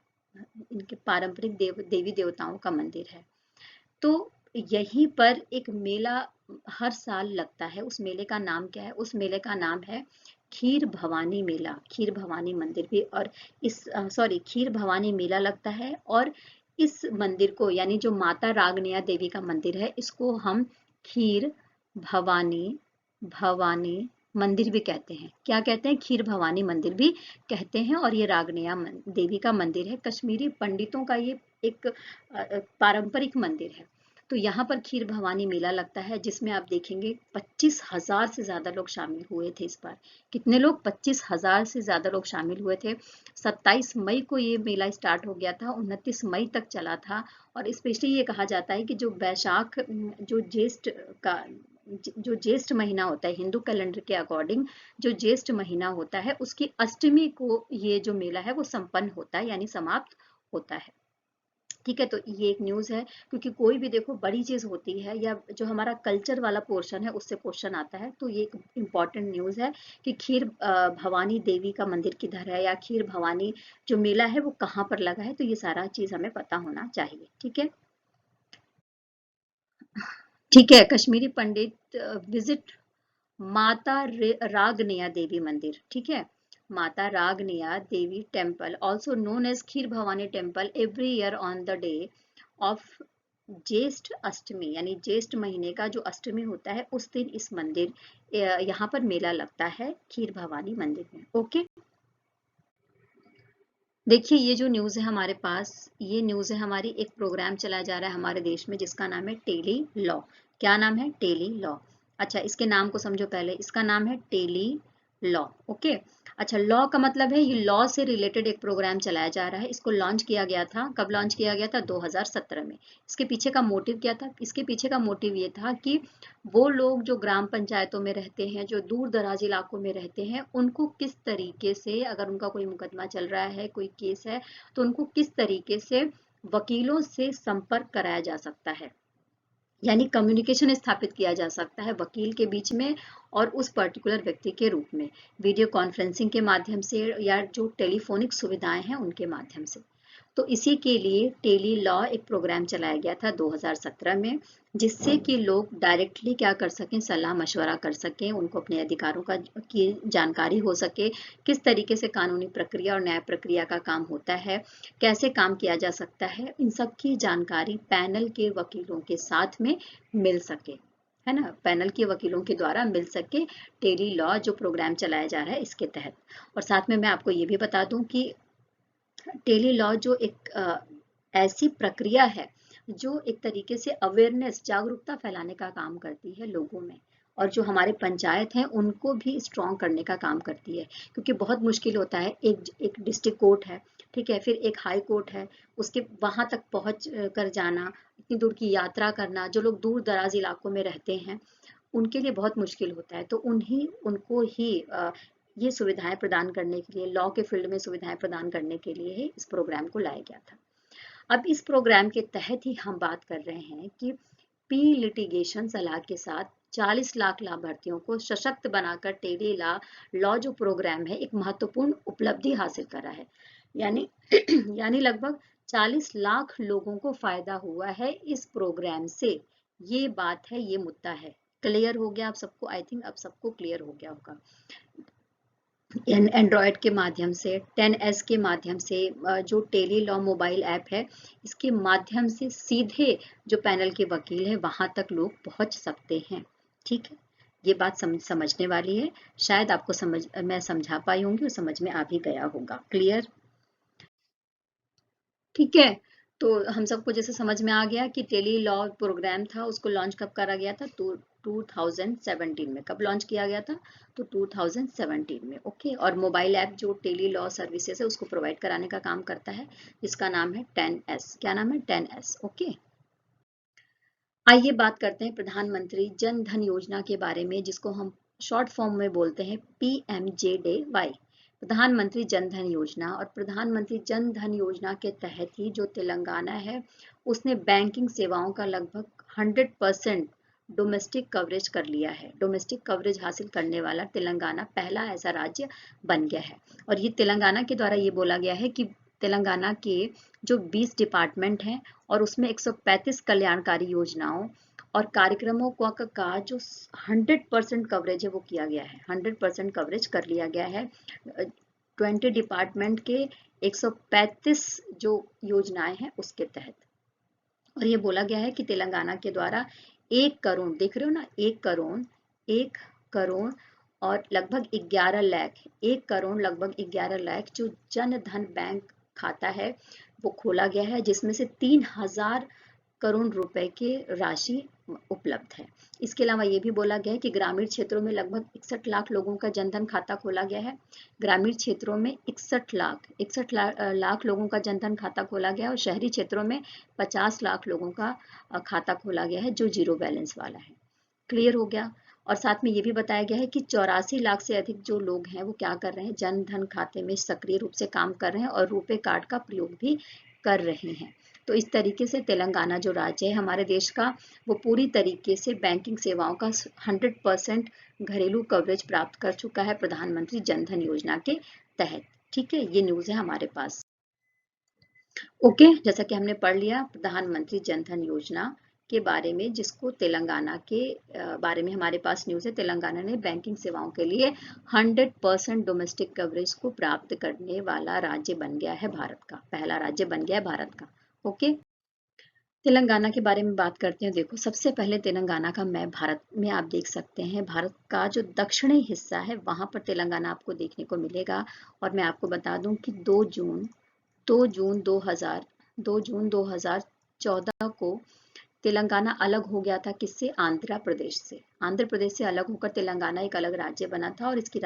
इनके पारंपरिक देवी देवताओं का मंदिर है। तो यहीं पर एक मेला हर साल लगता है। उस मेले का नाम क्या है, उस मेले का नाम है खीर भवानी मेला। खीर भवानी मंदिर भी, और खीर भवानी मेला लगता है। और इस मंदिर को, यानी जो माता रागनेया देवी का मंदिर है, इसको हम खीर भवानी मंदिर भी कहते हैं। क्या कहते हैं, खीर भवानी मंदिर भी कहते हैं। और ये रागनेया देवी का मंदिर है, कश्मीरी पंडितों का ये एक पारंपरिक मंदिर है। तो यहाँ पर खीर भवानी मेला लगता है, जिसमें आप देखेंगे 25,000 से ज्यादा लोग शामिल हुए थे इस बार। कितने लोग, 25,000 से ज्यादा लोग शामिल हुए थे। 27 मई को ये मेला स्टार्ट हो गया था, 29 मई तक चला था। और स्पेशली ये कहा जाता है कि जो बैसाख, जो ज्येष्ठ महीना होता है हिंदू कैलेंडर के अकॉर्डिंग, जो ज्येष्ठ महीना होता है उसकी अष्टमी को ये जो मेला है वो संपन्न होता है, यानी समाप्त होता है। ठीक है, तो ये एक न्यूज है, क्योंकि कोई भी देखो बड़ी चीज होती है या जो हमारा कल्चर वाला पोर्शन है उससे क्वेश्चन आता है, तो ये एक इम्पॉर्टेंट न्यूज है कि खीर भवानी देवी का मंदिर किधर है, या खीर भवानी जो मेला है वो कहाँ पर लगा है। तो ये सारा चीज हमें पता होना चाहिए। ठीक है, ठीक है। कश्मीरी पंडित विजिट माता रागनेया देवी मंदिर। ठीक है, Mata Ragnya Devi temple, also known as Kheer Bhawani temple, every year on the day of Jyeshtha Ashtami, यानी ज्येष्ठ महीने का जो अष्टमी होता है उस दिन इस मंदिर यहाँ पर मेला लगता है खीर भवानी मंदिर में। ओके, देखिए ये जो न्यूज़ है हमारे पास, ये न्यूज़ है हमारी, एक प्रोग्राम चलाया जा रहा है हमारे देश में जिसका नाम है टेली लॉ। क्या नाम है, टेली लॉ। अच्छा, इसके नाम को समझो पहले, इसका नाम है टेली लॉ। ओके, अच्छा, लॉ का मतलब है ये लॉ से रिलेटेड एक प्रोग्राम चलाया जा रहा है। इसको लॉन्च किया गया था, कब लॉन्च किया गया था, 2017 में। इसके पीछे का मोटिव क्या था, इसके पीछे का मोटिव ये था कि वो लोग जो ग्राम पंचायतों में रहते हैं, जो दूर दराज इलाकों में रहते हैं, उनको किस तरीके से, अगर उनका कोई मुकदमा चल रहा है, कोई केस है, तो उनको किस तरीके से वकीलों से संपर्क कराया जा सकता है, यानी कम्युनिकेशन स्थापित किया जा सकता है वकील के बीच में और उस पर्टिकुलर व्यक्ति के रूप में, वीडियो कॉन्फ्रेंसिंग के माध्यम से या जो टेलीफोनिक सुविधाएं हैं उनके माध्यम से। तो इसी के लिए टेली लॉ एक प्रोग्राम चलाया गया था 2017 में, जिससे कि लोग डायरेक्टली क्या कर सकें, सलाह मशवरा कर सकें, उनको अपने अधिकारों की जानकारी हो सके, किस तरीके से कानूनी प्रक्रिया और न्याय प्रक्रिया का काम होता है, कैसे काम किया जा सकता है, इन सब की जानकारी पैनल के वकीलों के साथ में मिल सके, है ना, पैनल के वकीलों के द्वारा मिल सके। टेली लॉ जो प्रोग्राम चलाया जा रहा है इसके तहत। और साथ में मैं आपको ये भी बता दूं कि टेली लॉ जो एक ऐसी प्रक्रिया है जो एक तरीके से अवेयरनेस, जागरूकता फैलाने का काम करती है लोगों में, और जो हमारे पंचायत हैं उनको भी स्ट्रॉन्ग करने का काम करती है। क्योंकि बहुत मुश्किल होता है, एक डिस्ट्रिक्ट कोर्ट है, ठीक है, फिर एक हाई कोर्ट है, उसके वहां तक पहुंच कर जाना, इतनी दूर की यात्रा करना, जो लोग दूर दराज इलाकों में रहते हैं उनके लिए बहुत मुश्किल होता है। तो उनको ही ये सुविधाएं प्रदान करने के लिए, लॉ के फील्ड में सुविधाएं प्रदान करने के लिए ही इस प्रोग्राम को लाया गया था। अब इस प्रोग्राम के तहत ही हम बात कर रहे हैं कि पी लिटिगेशन सलाह के साथ 40 लाख लाभार्थियों को सशक्त बनाकर टेली लॉ जो प्रोग्राम है एक महत्वपूर्ण उपलब्धि हासिल करा है। यानी यानी लगभग 40 लाख लोगों को फायदा हुआ है इस प्रोग्राम से। ये बात है, ये मुद्दा है। क्लियर हो गया आप सबको? आई थिंक अब सबको क्लियर हो गया होगा। एंड्रॉयड के माध्यम से 10S के माध्यम से जो टेली लॉ मोबाइल ऐप है इसके माध्यम से सीधे जो पैनल के वकील है वहां तक लोग पहुंच सकते हैं। ठीक है, ये बात समझने वाली है। शायद आपको मैं समझा पाई होंगी और समझ में आ भी गया होगा। क्लियर? ठीक है, तो हम सबको जैसे समझ में आ गया कि टेली लॉ प्रोग्राम था, उसको लॉन्च कब करा गया था? 2017 में। कब लॉन्च किया गया था? तो 2017 में। ओके, और मोबाइल ऐप जो टेली लॉ सर्विसेज है उसको प्रोवाइड कराने का काम करता है, जिसका नाम है 10S। क्या नाम है? 10S। ओके, आइए बात करते हैं प्रधानमंत्री जन धन योजना के बारे में, जिसको हम शॉर्ट फॉर्म में बोलते हैं PMJDY, प्रधानमंत्री जन धन योजना। और प्रधानमंत्री जन धन योजना के तहत ही जो तेलंगाना है उसने बैंकिंग सेवाओं का लगभग 100% डोमेस्टिक कवरेज कर लिया है। डोमेस्टिक कवरेज हासिल करने वाला तेलंगाना पहला ऐसा राज्य बन गया है। और ये तेलंगाना के द्वारा ये बोला गया है कि तेलंगाना के जो 20 डिपार्टमेंट हैं और उसमें 135 कल्याणकारी योजनाओं और कार्यक्रमों का जो 100% कवरेज है वो किया गया है। 100% कवरेज कर लिया गया है 20 डिपार्टमेंट के 135 जो योजनाएं हैं उसके तहत। और ये बोला गया है कि तेलंगाना के द्वारा 1 करोड़, देख रहे हो ना, 1 करोड़ और लगभग 11 लाख, 1 करोड़ लगभग 11 लाख जो जन धन बैंक खाता है वो खोला गया है, जिसमें से 3,000 करोड़ रुपए के राशि उपलब्ध है। इसके अलावा ये भी बोला गया है कि ग्रामीण क्षेत्रों में लगभग 61 लाख लोगों का जनधन खाता खोला गया है। ग्रामीण क्षेत्रों में 61 लाख लोगों का जनधन खाता खोला गया है और शहरी क्षेत्रों में 50 लाख लोगों का खाता खोला गया है जो जीरो बैलेंस वाला है। क्लियर हो गया? और साथ में ये भी बताया गया है कि 84 लाख से अधिक जो लोग हैं वो क्या कर रहे हैं? जन धन खाते में सक्रिय रूप से काम कर रहे हैं और रुपे कार्ड का प्रयोग भी कर रहे हैं। तो इस तरीके से तेलंगाना जो राज्य है हमारे देश का, वो पूरी तरीके से बैंकिंग सेवाओं का 100% घरेलू कवरेज प्राप्त कर चुका है प्रधानमंत्री जन धन योजना के तहत। ठीक है, ये न्यूज़ है हमारे पास। ओके, जैसा कि हमने पढ़ लिया प्रधानमंत्री जन धन योजना के बारे में, जिसको तेलंगाना के बारे में हमारे पास न्यूज़ है। तेलंगाना ने बैंकिंग सेवाओं के लिए 100% डोमेस्टिक कवरेज को प्राप्त करने वाला राज्य बन गया है, भारत का पहला राज्य बन गया है भारत का। ओके, तेलंगाना के बारे में बात करते हैं। देखो, सबसे पहले तेलंगाना का मैप भारत में आप देख सकते हैं। भारत का जो दक्षिणी हिस्सा है वहां पर तेलंगाना आपको देखने को मिलेगा। और मैं आपको बता दूं कि 2 जून 2014 को तेलंगाना अलग हो गया था। किससे? आंध्र प्रदेश से। आंध्र प्रदेश से अलग होकर तेलंगाना एक अलग राज्य बना था। और इसकी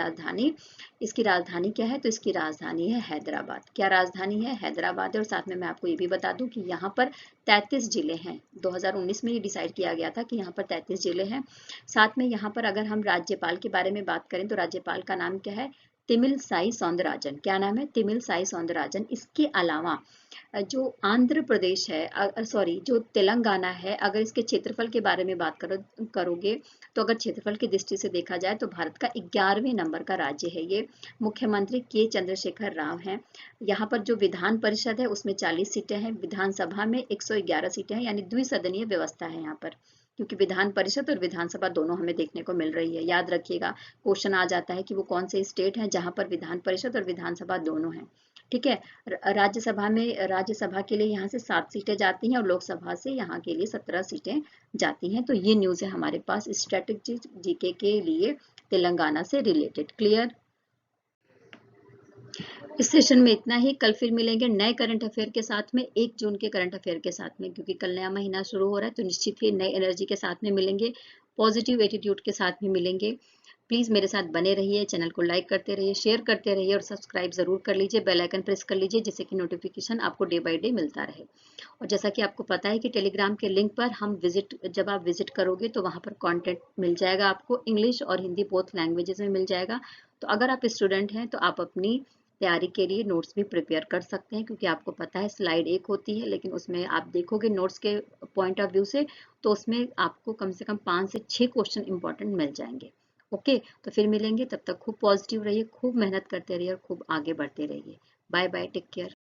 राजधानी क्या है? तो इसकी राजधानी है हैदराबाद। क्या राजधानी है? हैदराबाद है। और साथ में मैं आपको ये भी बता दूं कि यहाँ पर 33 जिले हैं। 2019 में ये डिसाइड किया गया था कि यहाँ पर 33 जिले हैं। साथ में यहाँ पर अगर हम राज्यपाल के बारे में बात करें तो राज्यपाल का नाम क्या है? तिमिल-साई सौंदरराजन। क्या नाम है? तिमिल-साई सौंदरराजन। इसके अलावा जो आंध्र प्रदेश है, सॉरी, जो तेलंगाना है, अगर इसके क्षेत्रफल के बारे में बात करोगे तो अगर क्षेत्रफल की दृष्टि से देखा जाए तो भारत का 11वें नंबर का राज्य है ये। मुख्यमंत्री के चंद्रशेखर राव हैं। यहाँ पर जो विधान परिषद है उसमें 40 सीटें हैं। विधानसभा में 111 सीटें हैं, यानी द्विसदनीय व्यवस्था है यहाँ पर, क्योंकि विधान परिषद और विधानसभा दोनों हमें देखने को मिल रही है। याद रखिएगा, क्वेश्चन आ जाता है कि वो कौन से स्टेट हैं जहां पर विधान परिषद और विधानसभा दोनों हैं। ठीक है, राज्यसभा के लिए यहाँ से 7 सीटें जाती हैं और लोकसभा से यहाँ के लिए 17 सीटें जाती हैं। तो ये न्यूज़ है हमारे पास स्ट्रेटेजिक जीके के लिए तेलंगाना से रिलेटेड। क्लियर? इस सेशन में इतना ही। कल फिर मिलेंगे नए करंट अफेयर के साथ में, 1 जून के करंट अफेयर के साथ में, क्योंकि कल नया महीना शुरू हो रहा है तो निश्चित ही नई एनर्जी के साथ में मिलेंगे, पॉजिटिव एटीट्यूड के साथ में मिलेंगे। प्लीज़ मेरे साथ बने रहिए, चैनल को लाइक करते रहिए, शेयर करते रहिए और सब्सक्राइब ज़रूर कर लीजिए, बेल आइकन प्रेस कर लीजिए, जिससे कि नोटिफिकेशन आपको डे बाय डे मिलता रहे। और जैसा कि आपको पता है कि टेलीग्राम के लिंक पर जब आप विजिट करोगे तो वहाँ पर कंटेंट मिल जाएगा आपको, इंग्लिश और हिंदी बोथ लैंग्वेजेस में मिल जाएगा। तो अगर आप स्टूडेंट हैं तो आप अपनी तैयारी के लिए नोट्स भी प्रिपेयर कर सकते हैं, क्योंकि आपको पता है स्लाइड एक होती है, लेकिन उसमें आप देखोगे नोट्स के पॉइंट ऑफ व्यू से तो उसमें आपको कम से कम 5 से 6 क्वेश्चन इंपॉर्टेंट मिल जाएंगे। ओके, तो फिर मिलेंगे, तब तक खूब पॉजिटिव रहिए, खूब मेहनत करते रहिए और खूब आगे बढ़ते रहिए। Bye bye, take care.